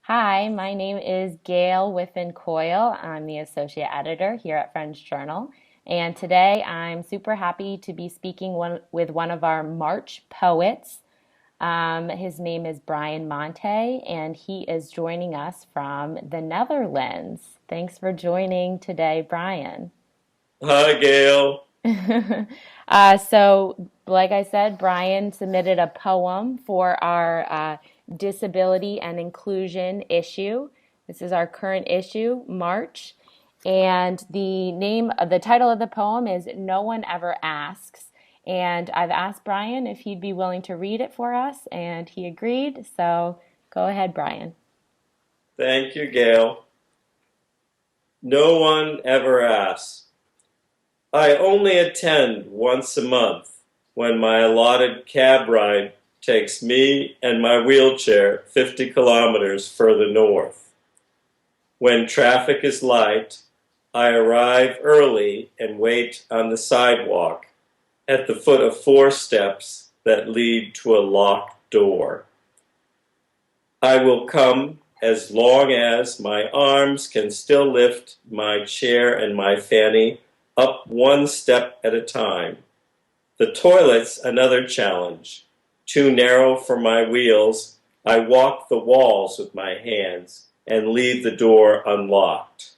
Hi, my name is Gail Whiffen Coyle. I'm the associate editor here at Friends Journal. And today I'm super happy to be speaking with one of our March poets. His name is Bryan Monte, and he is joining us from the Netherlands. Thanks for joining today, Bryan. Hi, Gail. Like I said, Bryan submitted a poem for our disability and inclusion issue. This is our current issue, March. And the title of the poem is No One Ever Asks. And I've asked Bryan if he'd be willing to read it for us, and he agreed. So go ahead, Bryan. Thank you, Gail. No one ever asks. I only attend once a month when my allotted cab ride takes me and my wheelchair 50 kilometers further north. When traffic is light, I arrive early and wait on the sidewalk at the foot of 4 steps that lead to a locked door. I will come as long as my arms can still lift my chair and my fanny up 1 step at a time. The toilet's another challenge. Too narrow for my wheels, I walk the walls with my hands and leave the door unlocked.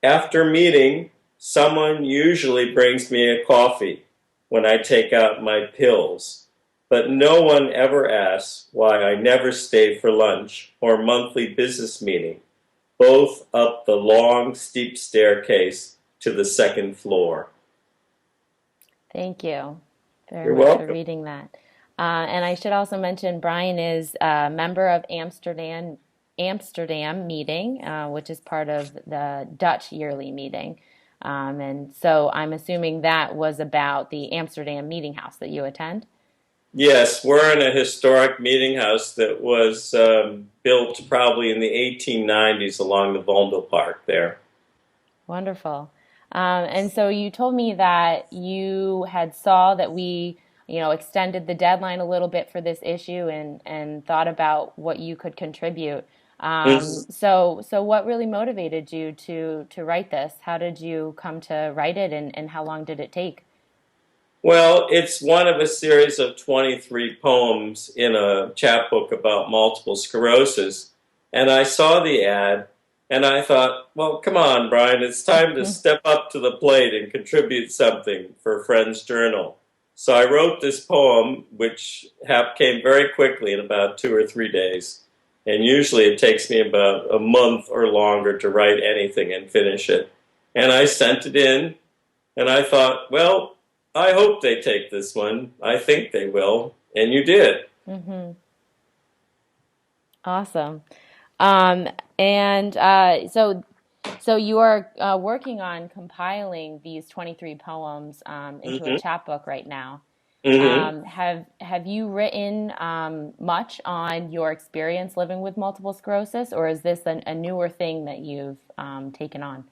After meeting, someone usually brings me a coffee when I take out my pills, but no one ever asks why I never stay for lunch or monthly business meeting, both up the long, steep staircase to the second floor. Thank you very You're much for welcome. reading that. And I should also mention Bryan is a member of Amsterdam meeting, which is part of the Dutch yearly meeting. And so I'm assuming that was about the Amsterdam meeting house that you attend. Yes, we're in a historic meeting house that was built probably in the 1890s along the Vondelpark there. Wonderful. And so you told me that you had saw that we extended the deadline a little bit for this issue and thought about what you could contribute. Mhm. So what really motivated you to write this? How did you come to write it, and how long did it take? Well, it's one of a series of 23 poems in a chapbook about multiple sclerosis. And I saw the ad and I thought, well, come on, Bryan, it's time to step up to the plate and contribute something for Friends Journal. So I wrote this poem, which came very quickly in about 2 or 3 days. And usually it takes me about a month or longer to write anything and finish it. And I sent it in and I thought, well, I hope they take this one. I think they will. And you did. Hmm. Awesome. Um, and so you are working on compiling these 23 poems into a Hmm. chapbook right now. Hmm. Have you written much on your experience living with multiple sclerosis, or is this a newer thing that you've taken on?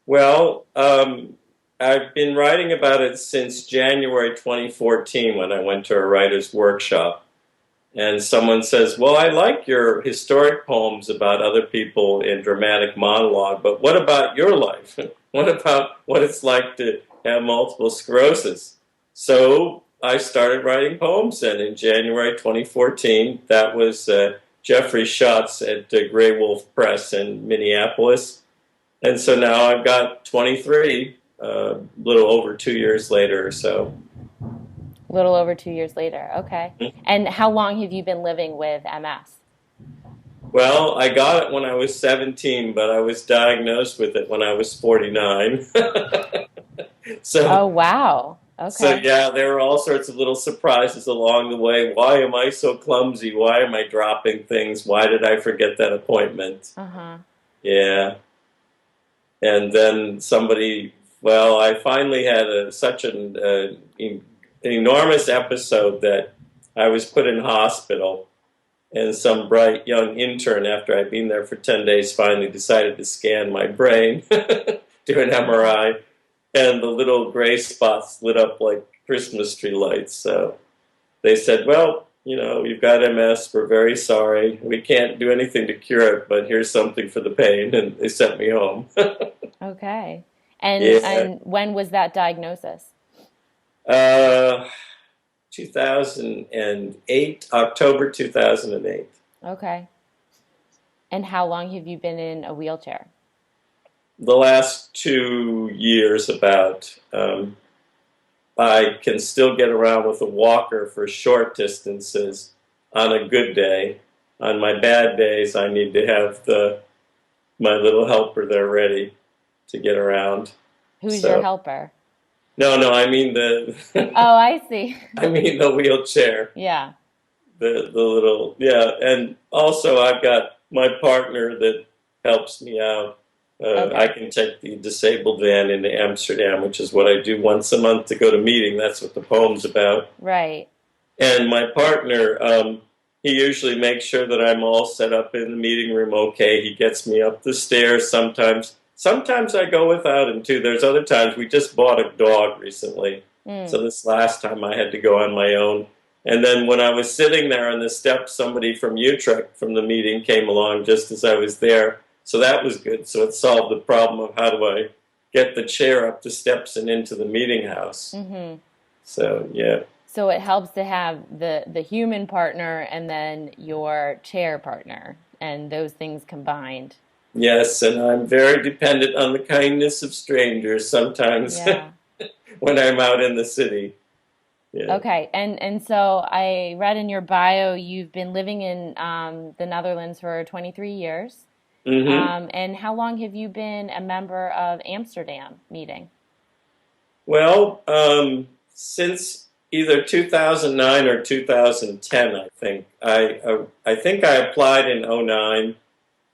Well, I've been writing about it since January 2014 when I went to a writer's workshop. And someone says, well, I like your historic poems about other people in dramatic monologue, but what about your life? What about what it's like to have multiple sclerosis? So I started writing poems, and in January 2014, that was Jeffrey Schatz at Grey Wolf Press in Minneapolis. And so now I've got 23, a little over 2 years later or so. A little over 2 years later. Okay. And how long have you been living with MS? Well, I got it when I was 17, but I was diagnosed with it when I was 49. Oh, so, wow. so Okay. yeah, there were all sorts of little surprises along the way. Why am I so clumsy? Why am I dropping things? Why did I forget that appointment? Uh-huh. Yeah. And then somebody, well, I finally had such an enormous episode that I was put in hospital. And some bright young intern, after I'd been there for 10 days, finally decided to scan my brain, do an Uh-huh. MRI, and the little gray spots lit up like Christmas tree lights. So they said, well, you've got MS. We're very sorry. We can't do anything to cure it, but here's something for the pain." And they sent me home. Okay. And Yeah. and when was that diagnosis? Uh, 2008, October 2008. Okay. And how long have you been in a wheelchair? The last 2 years, about. I can still get around with a walker for short distances on a good day. On my bad days, I need to have my little helper there ready to get around. Who's your So helper? no, I mean the Oh, I see. I mean the wheelchair. Yeah. The little, yeah, and also I've got my partner that helps me out. I Okay. can take the disabled van into Amsterdam, which is what I do once a month to go to meeting. That's what the poem's about. Right. And my partner, he usually makes sure that I'm all set up in the meeting room okay. He gets me up the stairs sometimes. Sometimes I go without him too. There's other times. We just bought a dog recently. Mm. So this last time I had to go on my own. And then when I was sitting there on the steps, somebody from Utrecht from the meeting came along just as I was there. So that was good. So it solved the problem of how do I get the chair up the steps and into the meeting house. Mm-hmm. So, yeah. So it helps to have the human partner and then your chair partner and those things combined. Yes, and I'm very dependent on the kindness of strangers sometimes Yeah. when I'm out in the city. Yeah. Okay. And so I read in your bio you've been living in the Netherlands for 23 years. hmm And how long have you been a member of Amsterdam meeting? Well, since either 2009 or 2010, I think. I think I applied in '09,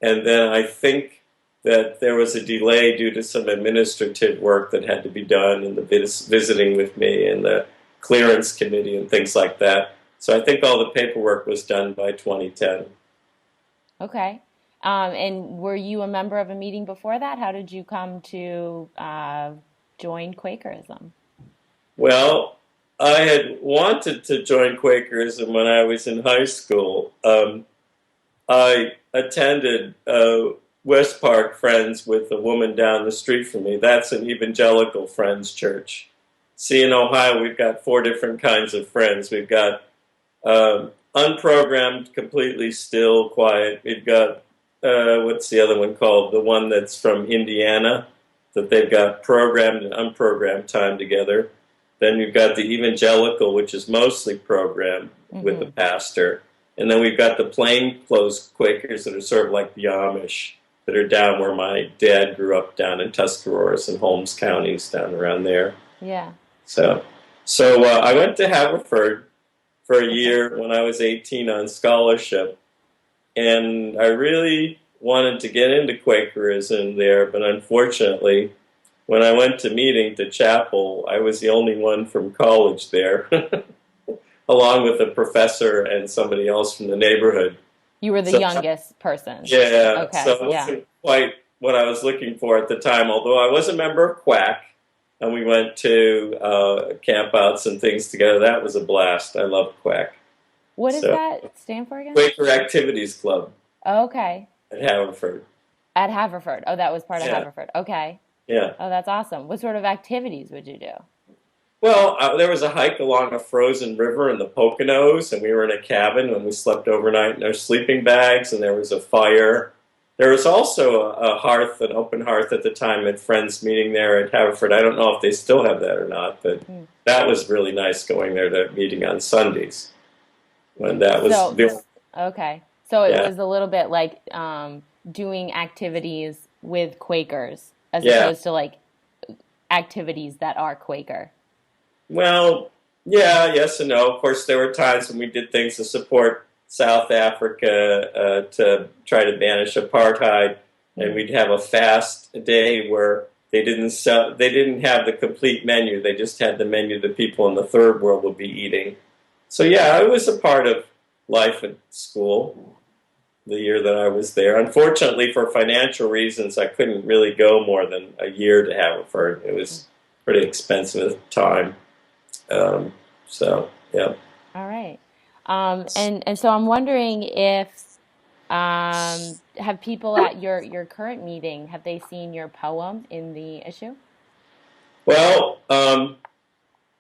and then I think that there was a delay due to some administrative work that had to be done, and the visiting with me and the clearance committee and things like that. So I think all the paperwork was done by 2010. Okay. And were you a member of a meeting before that? How did you come to join Quakerism? Well, I had wanted to join Quakerism when I was in high school. I attended West Park Friends with a woman down the street from me. That's an evangelical Friends church. See, in Ohio, we've got 4 different kinds of friends. We've got unprogrammed, completely still, quiet. We've got, what's the other one called? The one that's from Indiana, that they've got programmed and unprogrammed time together. Then we've got the evangelical, which is mostly programmed with the Mm-hmm. pastor. And then we've got the plainclothes Quakers that are sort of like the Amish, that are down where my dad grew up, down in Tuscarawas and Holmes counties, down around there. Yeah. So, so I went to Haverford for a Okay. year when I was 18 on scholarship, and I really wanted to get into Quakerism there, but unfortunately, when I went to meeting to chapel, I was the only one from college there, along with a professor and somebody else from the neighborhood. You were the So, youngest person. yeah, so Okay. it Yeah. wasn't quite what I was looking for at the time, although I was a member of Quack, and we went to campouts and things together. That was a blast. I loved Quack. What does So, that stand for again? Quaker Activities Club Okay. at Haverford. At Haverford. Oh, that was part of Yeah, Haverford. Okay. yeah. Oh, that's awesome. What sort of activities would you do? Well, there was a hike along a frozen river in the Poconos, and we were in a cabin and we slept overnight in our sleeping bags, and there was a fire. There was also a hearth, an open hearth at the time at Friends meeting there at Haverford. I don't know if they still have that or not, but Hmm. that was really nice going there to meeting on Sundays when that was So, the, okay. So it yeah, was a little bit like doing activities with Quakers as yeah. opposed to like activities that are Quaker. Well, yeah, yes and no. Of course, there were times when we did things to support South Africa to try to banish apartheid, and Hmm. we'd have a fast day where they didn't have the complete menu. They just had the menu the people in the third world would be eating. So yeah, it was a part of life at school the year that I was there. Unfortunately, for financial reasons, I couldn't really go more than a year to Haverford. It was pretty expensive at the time. Um, so, yeah. All right. And so I'm wondering if have people at your current meeting, have they seen your poem in the issue? Well,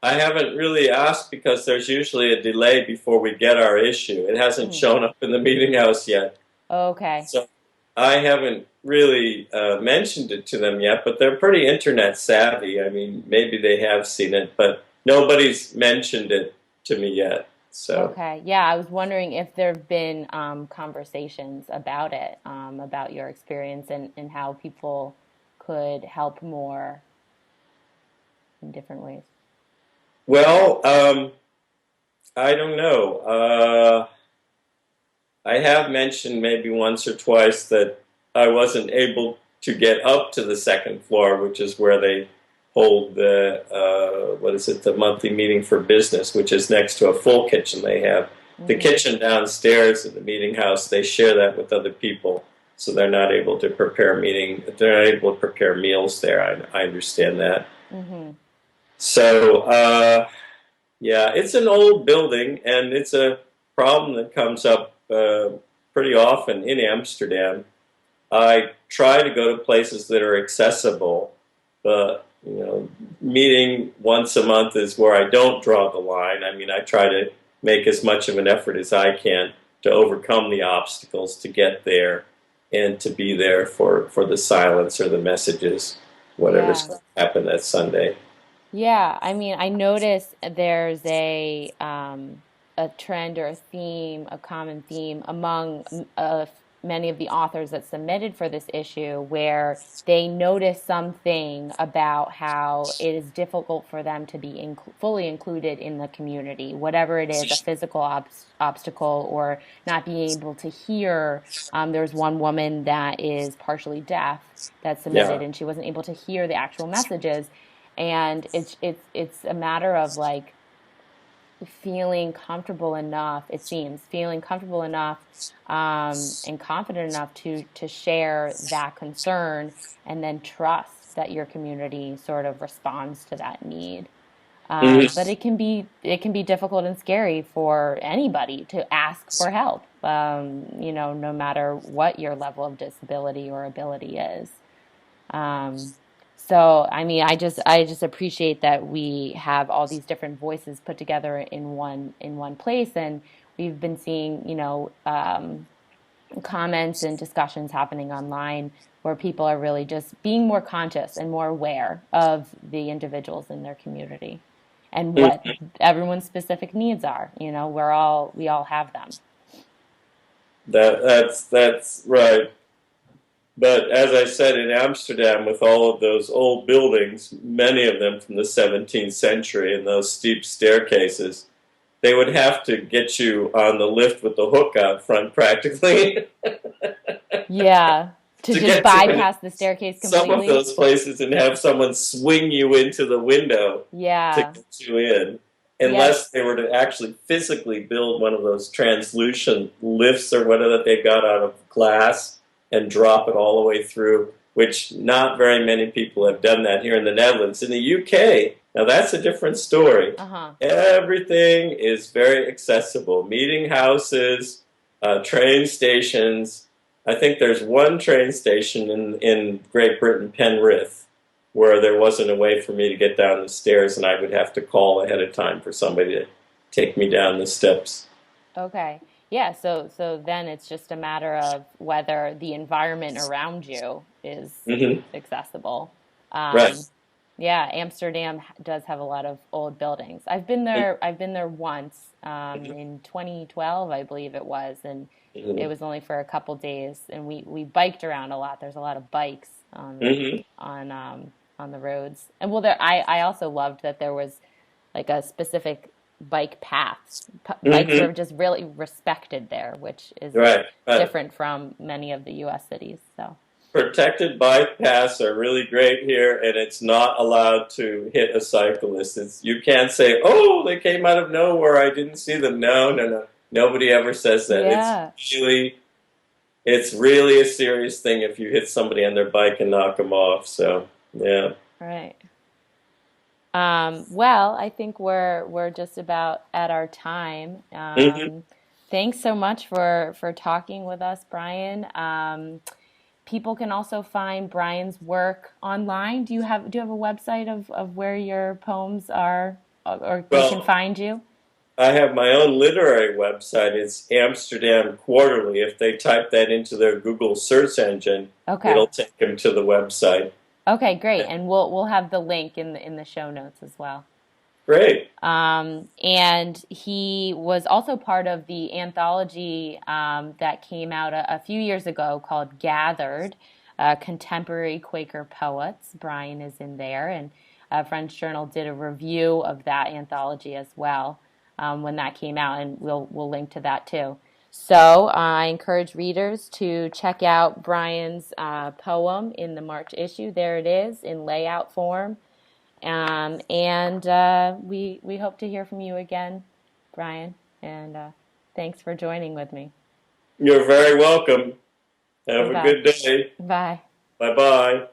I haven't really asked because there's usually a delay before we get our issue. It hasn't Hmm. shown up in the meeting house yet. Okay. So I haven't really mentioned it to them yet, but they're pretty internet savvy. I mean, maybe they have seen it, but nobody's mentioned it to me yet. So, Okay. Yeah, I was wondering if there have been conversations about it, about your experience and how people could help more in different ways. well, I don't know. I have mentioned maybe once or twice that I wasn't able to get up to the second floor, which is where they hold the what is it, the monthly meeting for business, which is next to a full kitchen they have. The Hmm. kitchen downstairs in the meeting house, they share that with other people, so they're not able to prepare they're not able to prepare meals there. I understand that. Hmm. So yeah, it's an old building, and it's a problem that comes up pretty often in Amsterdam. I try to go to places that are accessible, but meeting once a month is where I don't draw the line. I mean, I try to make as much of an effort as I can to overcome the obstacles to get there and to be there for the silence or the messages, whatever's Yeah. going to happen that Sunday. Yeah, I mean, I notice there's a trend or a theme, a common theme among many of the authors that submitted for this issue, where they notice something about how it is difficult for them to be fully included in the community, whatever it is, a physical obstacle or not being able to hear. There's one woman that is partially deaf that Yeah. submitted, and she wasn't able to hear the actual messages, and it's a matter of like feeling comfortable enough, it seems feeling comfortable enough and confident enough to share that concern, and then trust that your community sort of responds to that need. But Mhm. it can be difficult and scary for anybody to ask for help, no matter what your level of disability or ability is. Um, so I mean, I just appreciate that we have all these different voices put together in one place, and we've been seeing, comments and discussions happening online where people are really just being more conscious and more aware of the individuals in their community and what everyone's specific needs are. We all have them. That's right. But as I said, in Amsterdam, with all of those old buildings, many of them from the 17th century, and those steep staircases, they would have to get you on the lift with the hook out front practically Yeah, to to just get to bypass the staircase some of completely. those places and have someone swing you into the window to Yeah. get you in, Yeah. unless they were to actually physically build one of those translucent lifts or whatever that they got out of glass and drop it all the way through, which not very many people have done that here in the Netherlands. In the UK, now that's a different story. Uh-huh. Everything is very accessible. Meeting houses, train stations. I think there's one train station in Great Britain, Penrith, where there wasn't a way for me to get down the stairs, and I would have to call ahead of time for somebody to take me down the steps. Okay. Yeah, so then it's just a matter of whether the environment around you is Hmm. accessible. Right. Um, yeah, Amsterdam does have a lot of old buildings. I've been there once, in 2012, I believe it was, and it Hmm. was only for a couple days, and we biked around a lot. There's a lot of bikes Hmm. on the roads. And well, I also loved that there was like a specific bike paths. Bikes Hmm. were just really respected there, which is Right. Right. different from many of the U.S. cities. So, Protected bike paths are really great here, and it's not allowed to hit a cyclist. You can't say, "Oh, they came out of nowhere. I didn't see them." No, no, no. Nobody ever says that. yeah, Really, it's really a serious thing if you hit somebody on their bike and knock them off. So, yeah. right. Well, I think we're just about at our time. Hmm. Thanks so much for talking with us, Bryan. People can also find Bryan's work online. Do you have a website of where your poems are, or they can Well, find you? I have my own literary website. It's Amsterdam Quarterly. If they type that into their Google search engine, Okay. it'll take them to the website. Okay, great. And we'll have the link in the show notes as well. Great. And he was also part of the anthology that came out a few years ago called Gathered, Contemporary Quaker Poets. Bryan is in there, and French Journal did a review of that anthology as well when that came out, and we'll link to that too. So I encourage readers to check out Bryan's poem in the March issue. There it is in layout form. And we hope to hear from you again, Bryan. And thanks for joining with me. You're very welcome. Have Bye a bye. good day. Bye. Bye bye.